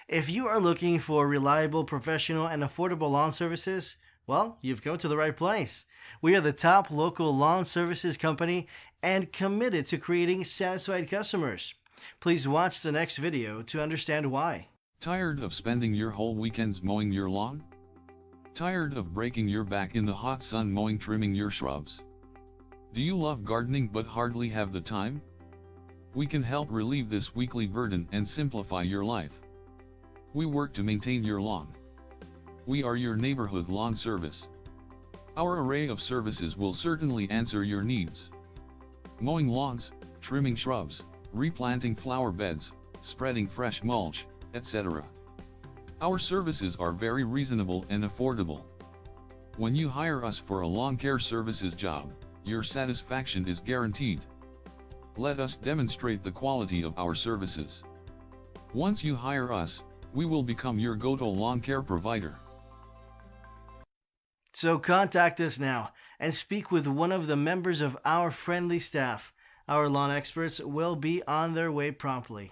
If you are looking for reliable, professional, and affordable lawn services, well, you've come to the right place. We are the top local lawn services company and committed to creating satisfied customers. Please watch the next video to understand why. Tired of spending your whole weekends mowing your lawn? Tired of breaking your back in the hot sun mowing trimming your shrubs? Do you love gardening but hardly have the time? We can help relieve this weekly burden and simplify your life. We work to maintain your lawn. We are your neighborhood lawn service. Our array of services will certainly answer your needs. Mowing lawns, trimming shrubs, replanting flower beds, spreading fresh mulch, etc. Our services are very reasonable and affordable. When you hire us for a lawn care services job, your satisfaction is guaranteed. Let us demonstrate the quality of our services. Once you hire us, we will become your go-to lawn care provider. So contact us now and speak with one of the members of our friendly staff. Our lawn experts will be on their way promptly.